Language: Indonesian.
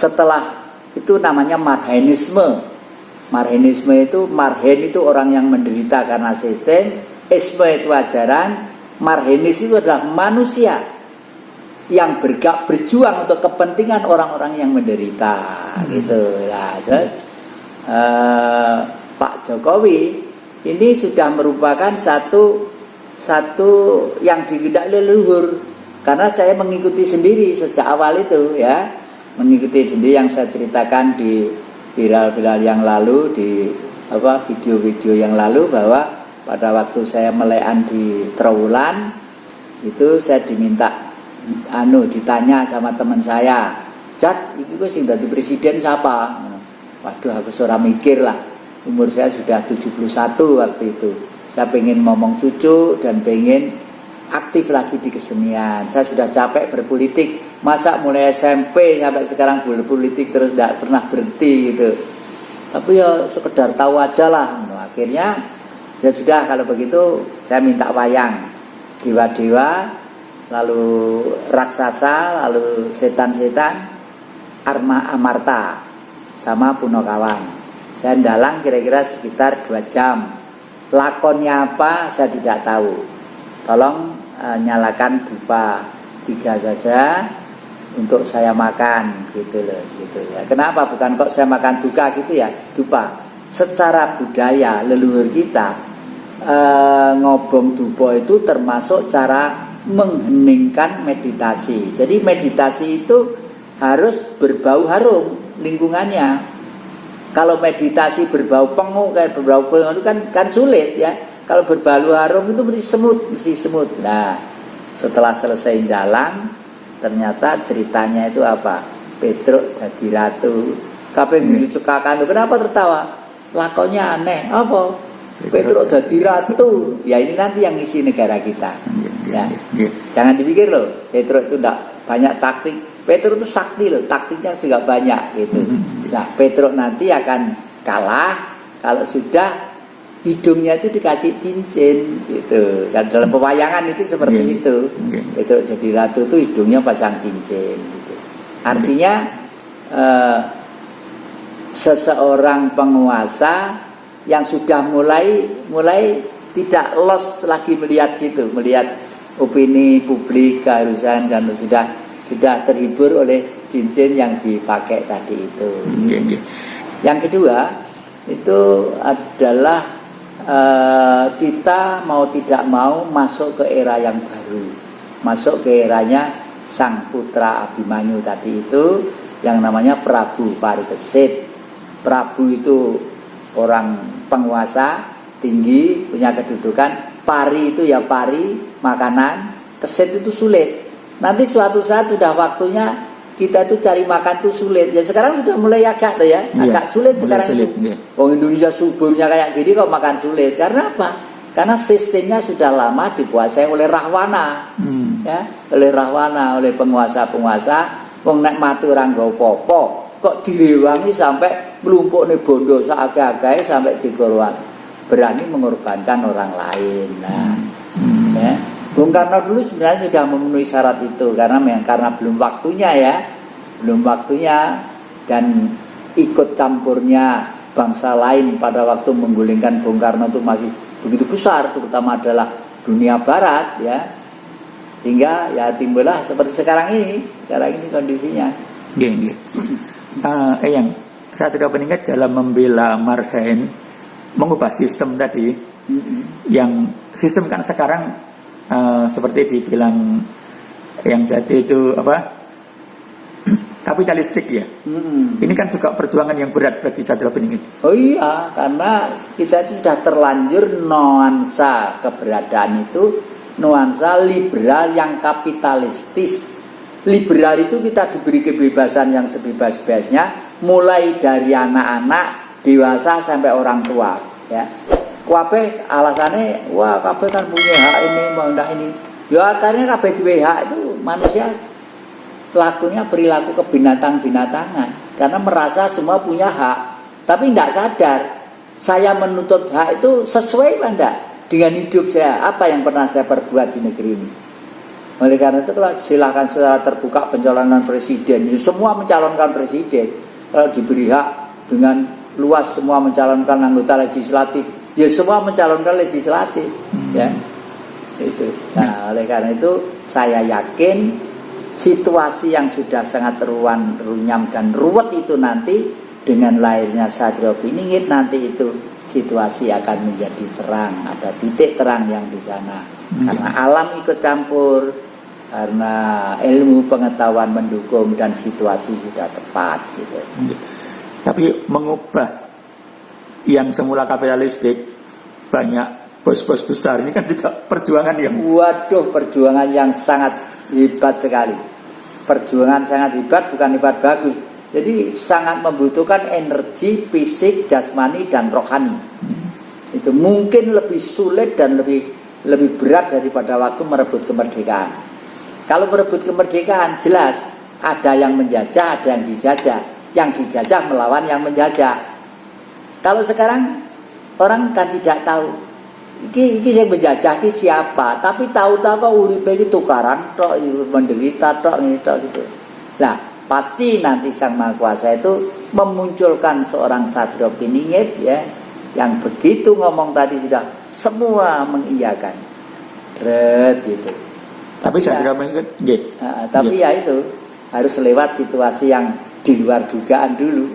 setelah itu namanya marhenisme. Marhenisme itu, marhen itu orang yang menderita karena sistem, isme itu ajaran, marhenis itu adalah manusia yang berjuang untuk kepentingan orang-orang yang menderita gitu ya. Terus Pak Jokowi ini sudah merupakan satu yang dikehendaki leluhur, karena saya mengikuti sendiri sejak awal itu ya, mengikuti sendiri yang saya ceritakan di viral-viral yang lalu, di video-video yang lalu, bahwa pada waktu saya melekan di Trowulan itu saya diminta ditanya sama teman saya, "Jat, iki kok sing dadi presiden siapa?" Waduh, aku seorang mikir lah. Umur saya sudah 71 waktu itu. Saya pengen ngomong cucu dan pengen aktif lagi di kesenian. Saya sudah capek berpolitik. Masa mulai SMP sampai sekarang berpolitik terus tidak pernah berhenti gitu. Tapi ya sekedar tahu aja lah. Akhirnya ya sudah, kalau begitu saya minta wayang. Dewa-dewa, lalu raksasa, lalu setan-setan, Amarta sama Punokawan. Saya ndalang kira-kira sekitar 2 jam. Lakonnya apa saya tidak tahu. Tolong nyalakan dupa 3 saja untuk saya makan gitu loh, gitu ya. Kenapa bukan kok saya makan duka gitu ya, dupa. Secara budaya leluhur kita ngobong dupa itu termasuk cara mengheningkan meditasi. Jadi meditasi itu harus berbau harum lingkungannya. Kalau meditasi berbau penguk kayak berbau penguk itu kan sulit ya. Kalau berbau harum itu mesti semut. Nah, setelah selesai dalang, ternyata ceritanya itu apa? Petruk dadi ratu. Kabeh dilucukakan. Kenapa tertawa? Lakonnya aneh. Apa? Petruk dadi ratu. Ya ini nanti yang isi negara kita. Ya. Jangan dipikir loh, Petruk itu enggak banyak taktik. Petruk itu sakti loh, taktiknya juga banyak gitu. Nah, Petruk nanti akan kalah kalau sudah hidungnya itu dikasih cincin gitu. Kan dalam pewayangan itu seperti itu. Petruk jadi ratu itu hidungnya pasang cincin gitu. Artinya seseorang penguasa yang sudah mulai tidak los lagi melihat gitu, melihat opini publik, keharusan, kan sudah terhibur oleh cincin yang dipakai tadi itu. Yang kedua itu adalah kita mau tidak mau masuk ke era yang baru, masuk ke eranya sang putra Abimanyu tadi itu yang namanya Prabu Parikesit. Prabu itu orang penguasa tinggi, punya kedudukan. Pari itu ya pari, makanan. Kesit itu sulit. Nanti suatu saat sudah waktunya kita tuh cari makan tuh sulit. Ya sekarang sudah mulai agak tuh ya, agak sulit sekarang sulit, itu. Wong Indonesia suburnya kayak gini kok makan sulit. Karena apa? Karena sistemnya sudah lama dikuasai oleh Rahwana. Ya, oleh Rahwana, oleh penguasa-penguasa. Wong nek mati orang nggo apa-apa, kok direwangi sampai mlumpukne bondo saakeh-akeh sampai digorwan. Berani mengorbankan orang lain. Nah, ya. Bung Karno dulu sebenarnya sudah memenuhi syarat itu karena belum waktunya ya, belum waktunya, dan ikut campurnya bangsa lain pada waktu menggulingkan Bung Karno itu masih begitu besar, terutama adalah dunia Barat ya, sehingga ya timbullah seperti sekarang ini kondisinya. Yang saya tidak mengingat dalam membela Marhen mengubah sistem tadi, yang sistem kan sekarang seperti dibilang yang jadi itu apa, kapitalistik ya. Ini kan juga perjuangan yang berat bagi Satrio Beringin. Oh iya, karena kita itu sudah terlanjur nuansa keberadaan itu nuansa liberal yang kapitalistis. Liberal itu kita diberi kebebasan yang sebebas-bebasnya, mulai dari anak-anak, dewasa sampai orang tua ya. Kabeh alasannya, wah kabeh kan punya hak ini, mau ndak ini. Ya akhirnya kabeh duwe hak itu manusia lakunya perilaku kebinatang-binatangan karena merasa semua punya hak, tapi tidak sadar saya menuntut hak itu sesuai apa enggak dengan hidup saya, apa yang pernah saya perbuat di negeri ini. Oleh karena itu kalau silakan secara terbuka pencalonan presiden, semua mencalonkan presiden. Kalau diberi hak dengan luas semua mencalonkan anggota legislatif, ya semua mencalonkan legislatif, ya itu. Nah, oleh karena itu saya yakin situasi yang sudah sangat runyam dan ruwet itu nanti dengan lahirnya Satrio Piningit nanti itu situasi akan menjadi terang, ada titik terang yang di sana. Karena alam ikut campur, karena ilmu pengetahuan mendukung dan situasi sudah tepat gitu. Tapi mengubah yang semula kapitalistik, banyak bos-bos besar ini kan juga perjuangan yang perjuangan yang sangat hebat sekali. Perjuangan sangat hebat, bukan hebat bagus. Jadi sangat membutuhkan energi fisik, jasmani dan rohani. Itu mungkin lebih sulit dan lebih berat daripada waktu merebut kemerdekaan. Kalau merebut kemerdekaan jelas ada yang menjajah, ada yang dijajah. Yang dijajah melawan yang menjajah. Kalau sekarang orang kan tidak tahu iki yang menjajah iki siapa, tapi tahu-tahu kok uripe iki tukaran tok, menderita tok ngene tok gitu. Lah, pasti nanti Sang Maha Kuasa itu memunculkan seorang Satrio Piningit ya, yang begitu ngomong tadi sudah semua mengiyakan. Gitu. Tapi Satrio Piningit nggih. Tapi ya itu harus lewat situasi yang di luar dugaan dulu.